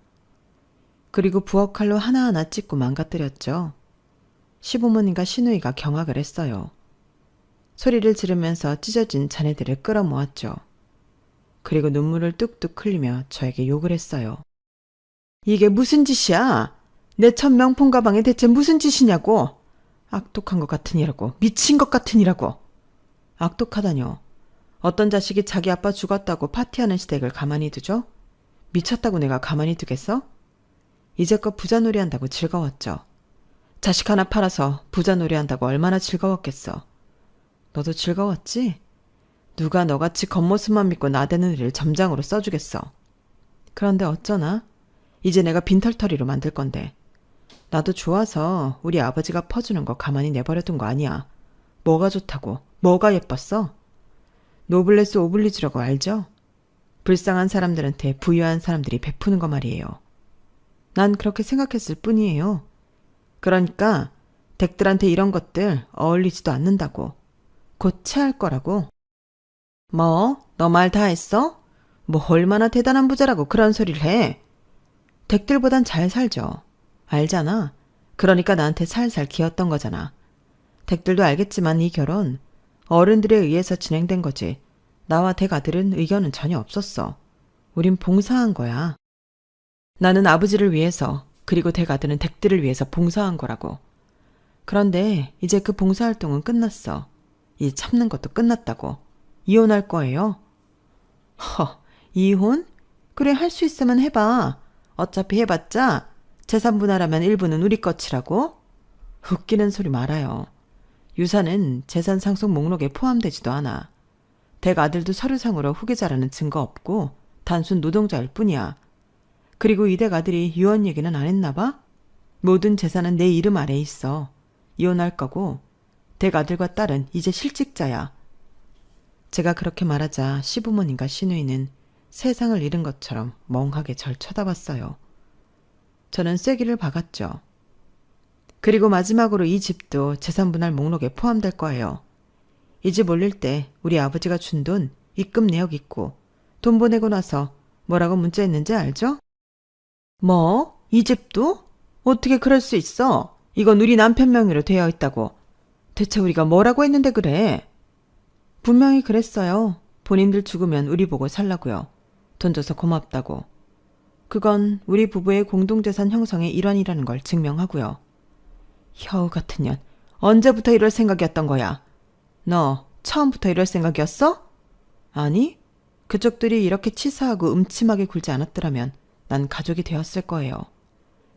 그리고 부엌칼로 하나하나 찢고 망가뜨렸죠. 시부모님과 시누이가 경악을 했어요. 소리를 지르면서 찢어진 잔해들을 끌어모았죠. 그리고 눈물을 뚝뚝 흘리며 저에게 욕을 했어요. 이게 무슨 짓이야? 내 첫 명품 가방에 대체 무슨 짓이냐고. 악독한 것 같으니라고. 미친 것 같으니라고. 악독하다뇨. 어떤 자식이 자기 아빠 죽었다고 파티하는 시댁을 가만히 두죠? 미쳤다고 내가 가만히 두겠어? 이제껏 부자놀이 한다고 즐거웠죠. 자식 하나 팔아서 부자놀이 한다고 얼마나 즐거웠겠어. 너도 즐거웠지? 누가 너같이 겉모습만 믿고 나대는 일을 점장으로 써주겠어. 그런데 어쩌나? 이제 내가 빈털터리로 만들 건데. 나도 좋아서 우리 아버지가 퍼주는 거 가만히 내버려둔 거 아니야. 뭐가 좋다고? 뭐가 예뻤어? 노블레스 오블리주라고 알죠? 불쌍한 사람들한테 부유한 사람들이 베푸는 거 말이에요. 난 그렇게 생각했을 뿐이에요. 그러니까 댁들한테 이런 것들 어울리지도 않는다고. 곧 체할 거라고. 뭐? 너 말 다 했어? 뭐 얼마나 대단한 부자라고 그런 소리를 해? 댁들보단 잘 살죠. 알잖아. 그러니까 나한테 살살 기었던 거잖아. 댁들도 알겠지만 이 결혼 어른들에 의해서 진행된 거지. 나와 댁 아들은 의견은 전혀 없었어. 우린 봉사한 거야. 나는 아버지를 위해서, 그리고 댁 아들은 댁들을 위해서 봉사한 거라고. 그런데 이제 그 봉사활동은 끝났어. 이제 참는 것도 끝났다고. 이혼할 거예요. 이혼? 그래, 할 수 있으면 해봐. 어차피 해봤자 재산 분할하면 일부는 우리 것이라고? 웃기는 소리 말아요. 유산은 재산 상속 목록에 포함되지도 않아. 댁 아들도 서류상으로 후계자라는 증거 없고 단순 노동자일 뿐이야. 그리고 이 댁 아들이 유언 얘기는 안 했나 봐? 모든 재산은 내 이름 아래에 있어. 이혼할 거고 댁 아들과 딸은 이제 실직자야. 제가 그렇게 말하자 시부모님과 시누이는 세상을 잃은 것처럼 멍하게 절 쳐다봤어요. 저는 쐐기를 박았죠. 그리고 마지막으로 이 집도 재산분할 목록에 포함될 거예요. 이 집 올릴 때 우리 아버지가 준 돈 입금 내역 있고 돈 보내고 나서 뭐라고 문자했는지 알죠? 뭐? 이 집도? 어떻게 그럴 수 있어? 이건 우리 남편 명의로 되어 있다고. 대체 우리가 뭐라고 했는데 그래? 분명히 그랬어요. 본인들 죽으면 우리 보고 살라고요. 돈 줘서 고맙다고. 그건 우리 부부의 공동재산 형성의 일환이라는 걸 증명하고요. 여우 같은 년, 언제부터 이럴 생각이었던 거야? 너 처음부터 이럴 생각이었어? 아니, 그쪽들이 이렇게 치사하고 음침하게 굴지 않았더라면 난 가족이 되었을 거예요.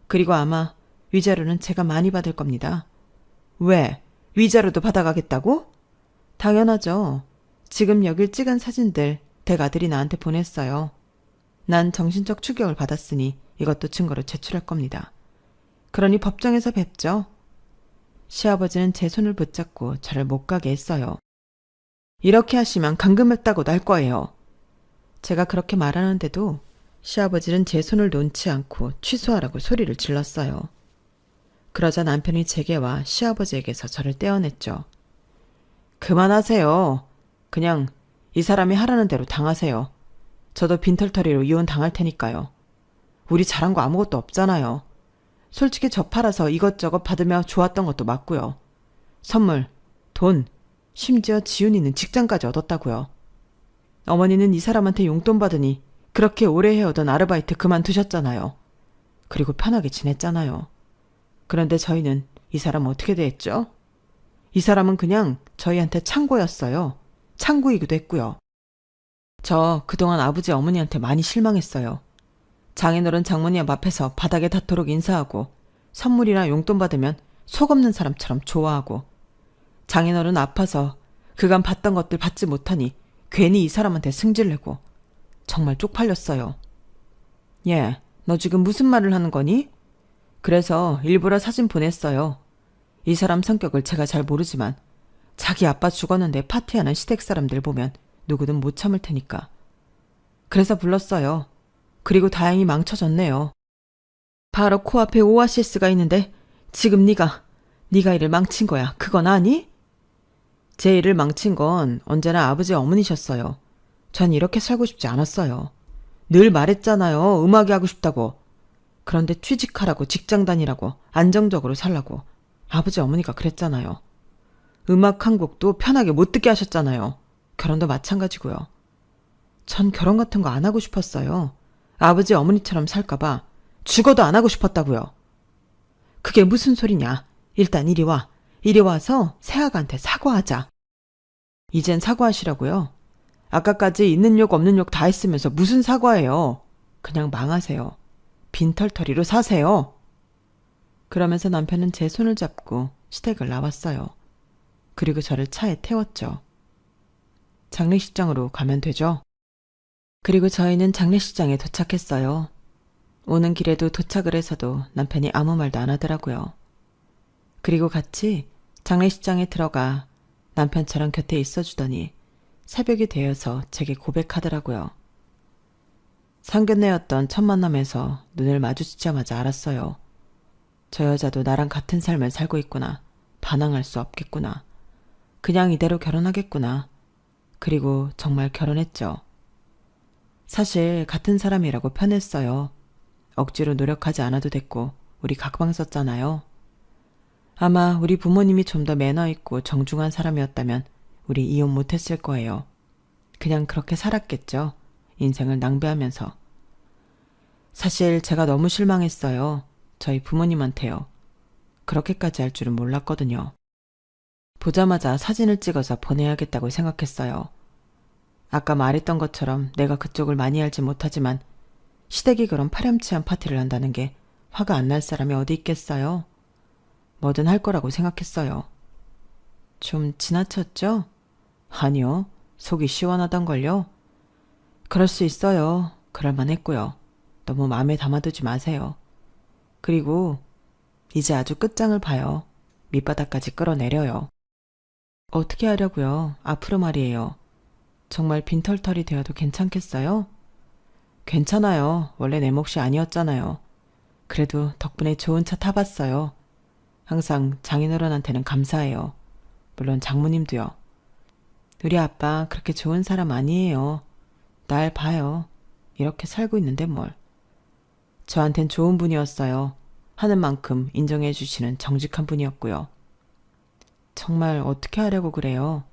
그리고 아마 위자료는 제가 많이 받을 겁니다. 왜? 위자료도 받아가겠다고? 당연하죠. 지금 여길 찍은 사진들 댁아들이 나한테 보냈어요. 난 정신적 충격을 받았으니 이것도 증거로 제출할 겁니다. 그러니 법정에서 뵙죠. 시아버지는 제 손을 붙잡고 저를 못 가게 했어요. 이렇게 하시면 감금했다고 날 거예요. 제가 그렇게 말하는데도 시아버지는 제 손을 놓지 않고 취소하라고 소리를 질렀어요. 그러자 남편이 제게와 시아버지에게서 저를 떼어냈죠. 그만하세요. 그냥 이 사람이 하라는 대로 당하세요. 저도 빈털터리로 이혼 당할 테니까요. 우리 잘한 거 아무것도 없잖아요. 솔직히 저 팔아서 이것저것 받으며 좋았던 것도 맞고요. 선물, 돈, 심지어 지훈이는 직장까지 얻었다고요. 어머니는 이 사람한테 용돈 받으니 그렇게 오래 해오던 아르바이트 그만두셨잖아요. 그리고 편하게 지냈잖아요. 그런데 저희는 이 사람 어떻게 대했죠? 이 사람은 그냥 저희한테 창고였어요. 창구이기도 했고요. 저 그동안 아버지 어머니한테 많이 실망했어요. 장인어른 장모님 앞에서 바닥에 닿도록 인사하고 선물이나 용돈 받으면 속 없는 사람처럼 좋아하고 장인어른 아파서 그간 받던 것들 받지 못하니 괜히 이 사람한테 승질내고 정말 쪽팔렸어요. 얘, 너 지금 무슨 말을 하는 거니? 그래서 일부러 사진 보냈어요. 이 사람 성격을 제가 잘 모르지만 자기 아빠 죽었는데 파티하는 시댁 사람들 보면 누구든 못 참을 테니까. 그래서 불렀어요. 그리고 다행히 망쳐졌네요. 바로 코앞에 오아시스가 있는데 지금 네가 일을 망친 거야. 그건 아니? 제 일을 망친 건 언제나 아버지 어머니셨어요. 전 이렇게 살고 싶지 않았어요. 늘 말했잖아요. 음악이 하고 싶다고. 그런데 취직하라고 직장 다니라고 안정적으로 살라고 아버지 어머니가 그랬잖아요. 음악 한 곡도 편하게 못 듣게 하셨잖아요. 결혼도 마찬가지고요. 전 결혼 같은 거 안 하고 싶었어요. 아버지 어머니처럼 살까봐 죽어도 안 하고 싶었다고요. 그게 무슨 소리냐. 일단 이리 와. 이리 와서 새아가한테 사과하자. 이젠 사과하시라고요. 아까까지 있는 욕 없는 욕 다 했으면서 무슨 사과예요. 그냥 망하세요. 빈털터리로 사세요. 그러면서 남편은 제 손을 잡고 시댁을 나왔어요. 그리고 저를 차에 태웠죠. 장례식장으로 가면 되죠? 그리고 저희는 장례식장에 도착했어요. 오는 길에도 도착을 해서도 남편이 아무 말도 안 하더라고요. 그리고 같이 장례식장에 들어가 남편처럼 곁에 있어주더니 새벽이 되어서 제게 고백하더라고요. 상견례였던 첫 만남에서 눈을 마주치자마자 알았어요. 저 여자도 나랑 같은 삶을 살고 있구나. 반항할 수 없겠구나. 그냥 이대로 결혼하겠구나. 그리고 정말 결혼했죠. 사실 같은 사람이라고 편했어요. 억지로 노력하지 않아도 됐고 우리 각방 썼잖아요. 아마 우리 부모님이 좀 더 매너 있고 정중한 사람이었다면 우리 이혼 못했을 거예요. 그냥 그렇게 살았겠죠. 인생을 낭비하면서. 사실 제가 너무 실망했어요. 저희 부모님한테요. 그렇게까지 할 줄은 몰랐거든요. 보자마자 사진을 찍어서 보내야겠다고 생각했어요. 아까 말했던 것처럼 내가 그쪽을 많이 알지 못하지만 시댁이 그런 파렴치한 파티를 한다는 게 화가 안 날 사람이 어디 있겠어요? 뭐든 할 거라고 생각했어요. 좀 지나쳤죠? 아니요. 속이 시원하던걸요? 그럴 수 있어요. 그럴만 했고요. 너무 마음에 담아두지 마세요. 그리고 이제 아주 끝장을 봐요. 밑바닥까지 끌어내려요. 어떻게 하려고요? 앞으로 말이에요. 정말 빈털털이 되어도 괜찮겠어요? 괜찮아요. 원래 내 몫이 아니었잖아요. 그래도 덕분에 좋은 차 타봤어요. 항상 장인어른한테는 감사해요. 물론 장모님도요. 우리 아빠 그렇게 좋은 사람 아니에요. 날 봐요. 이렇게 살고 있는데 뭘. 저한텐 좋은 분이었어요. 하는 만큼 인정해 주시는 정직한 분이었고요. 정말 어떻게 하려고 그래요?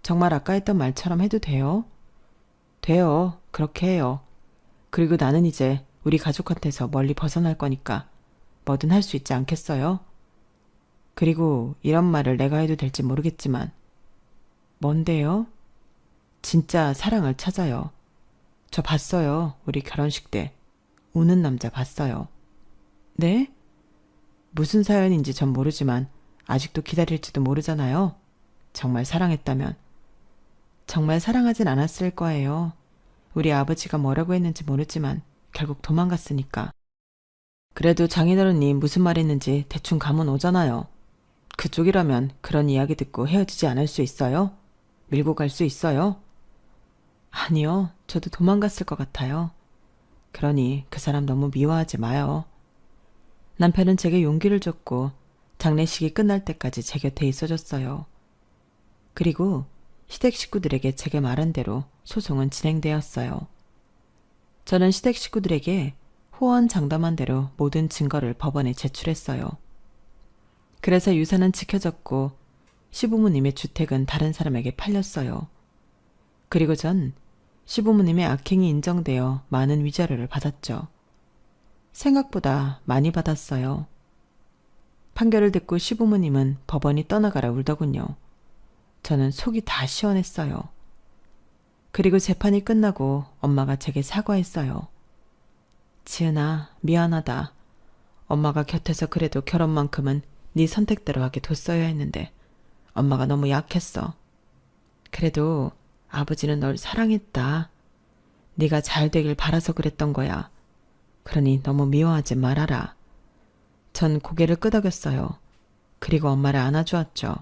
정말 아까 했던 말처럼 해도 돼요? 돼요. 그렇게 해요. 그리고 나는 이제 우리 가족한테서 멀리 벗어날 거니까 뭐든 할 수 있지 않겠어요? 그리고 이런 말을 내가 해도 될지 모르겠지만 뭔데요? 진짜 사랑을 찾아요. 저 봤어요. 우리 결혼식 때. 우는 남자 봤어요. 네? 무슨 사연인지 전 모르지만 아직도 기다릴지도 모르잖아요. 정말 사랑했다면. 정말 사랑하진 않았을 거예요. 우리 아버지가 뭐라고 했는지 모르지만 결국 도망갔으니까. 그래도 장인어른이 무슨 말 했는지 대충 감은 오잖아요. 그쪽이라면 그런 이야기 듣고 헤어지지 않을 수 있어요? 밀고 갈 수 있어요? 아니요. 저도 도망갔을 것 같아요. 그러니 그 사람 너무 미워하지 마요. 남편은 제게 용기를 줬고 장례식이 끝날 때까지 제 곁에 있어줬어요. 그리고 시댁 식구들에게 제게 말한 대로 소송은 진행되었어요. 저는 시댁 식구들에게 호언장담한 대로 모든 증거를 법원에 제출했어요. 그래서 유산은 지켜졌고 시부모님의 주택은 다른 사람에게 팔렸어요. 그리고 전 시부모님의 악행이 인정되어 많은 위자료를 받았죠. 생각보다 많이 받았어요. 판결을 듣고 시부모님은 법원이 떠나가라 울더군요. 저는 속이 다 시원했어요. 그리고 재판이 끝나고 엄마가 제게 사과했어요. 지은아, 미안하다. 엄마가 곁에서 그래도 결혼만큼은 네 선택대로 하게 뒀어야 했는데 엄마가 너무 약했어. 그래도 아버지는 널 사랑했다. 네가 잘 되길 바라서 그랬던 거야. 그러니 너무 미워하지 말아라. 전 고개를 끄덕였어요. 그리고 엄마를 안아주었죠.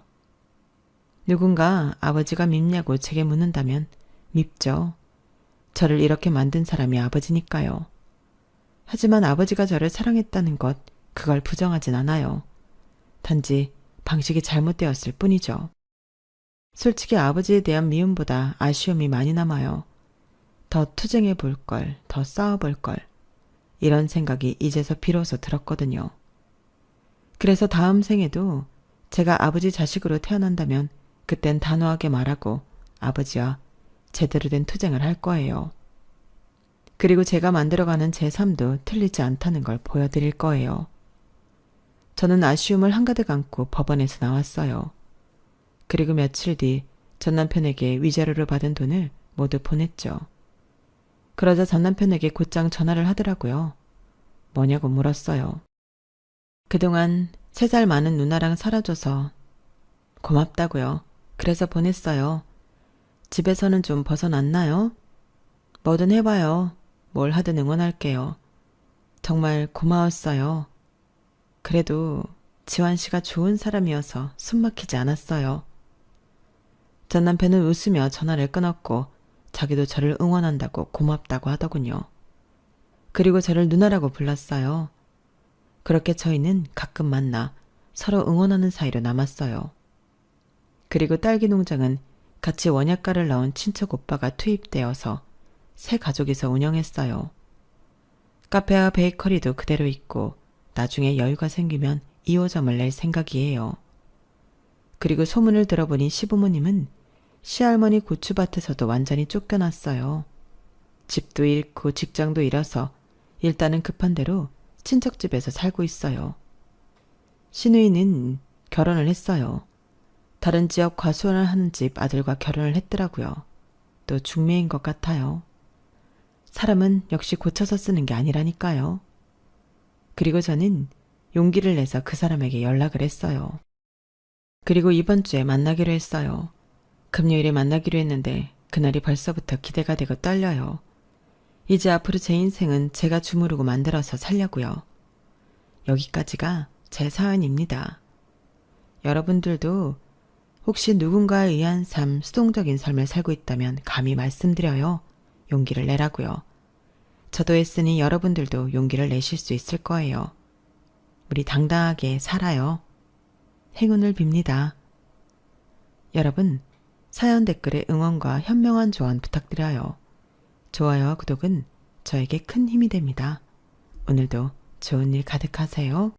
누군가 아버지가 밉냐고 제게 묻는다면 밉죠. 저를 이렇게 만든 사람이 아버지니까요. 하지만 아버지가 저를 사랑했다는 것, 그걸 부정하진 않아요. 단지 방식이 잘못되었을 뿐이죠. 솔직히 아버지에 대한 미움보다 아쉬움이 많이 남아요. 더 투쟁해 볼 걸, 더 싸워 볼 걸. 이런 생각이 이제서 비로소 들었거든요. 그래서 다음 생에도 제가 아버지 자식으로 태어난다면 그땐 단호하게 말하고 아버지와 제대로 된 투쟁을 할 거예요. 그리고 제가 만들어가는 제 삶도 틀리지 않다는 걸 보여드릴 거예요. 저는 아쉬움을 한가득 안고 법원에서 나왔어요. 그리고 며칠 뒤 전 남편에게 위자료를 받은 돈을 모두 보냈죠. 그러자 전 남편에게 곧장 전화를 하더라고요. 뭐냐고 물었어요. 그동안 3살 많은 누나랑 살아줘서 고맙다고요. 그래서 보냈어요. 집에서는 좀 벗어났나요? 뭐든 해봐요. 뭘 하든 응원할게요. 정말 고마웠어요. 그래도 지환 씨가 좋은 사람이어서 숨막히지 않았어요. 전 남편은 웃으며 전화를 끊었고 자기도 저를 응원한다고 고맙다고 하더군요. 그리고 저를 누나라고 불렀어요. 그렇게 저희는 가끔 만나 서로 응원하는 사이로 남았어요. 그리고 딸기 농장은 같이 원약과를 넣은 친척 오빠가 투입되어서 세 가족이서 운영했어요. 카페와 베이커리도 그대로 있고 나중에 여유가 생기면 2호점을 낼 생각이에요. 그리고 소문을 들어보니 시부모님은 시할머니 고추밭에서도 완전히 쫓겨났어요. 집도 잃고 직장도 잃어서 일단은 급한 대로 친척집에서 살고 있어요. 시누이는 결혼을 했어요. 다른 지역 과수원을 하는 집 아들과 결혼을 했더라고요. 또 중매인 것 같아요. 사람은 역시 고쳐서 쓰는 게 아니라니까요. 그리고 저는 용기를 내서 그 사람에게 연락을 했어요. 그리고 이번 주에 만나기로 했어요. 금요일에 만나기로 했는데 그날이 벌써부터 기대가 되고 떨려요. 이제 앞으로 제 인생은 제가 주무르고 만들어서 살려고요. 여기까지가 제 사연입니다. 여러분들도 혹시 누군가에 의한 삶, 수동적인 삶을 살고 있다면 감히 말씀드려요. 용기를 내라고요. 저도 했으니 여러분들도 용기를 내실 수 있을 거예요. 우리 당당하게 살아요. 행운을 빕니다. 여러분, 사연 댓글에 응원과 현명한 조언 부탁드려요. 좋아요와 구독은 저에게 큰 힘이 됩니다. 오늘도 좋은 일 가득하세요.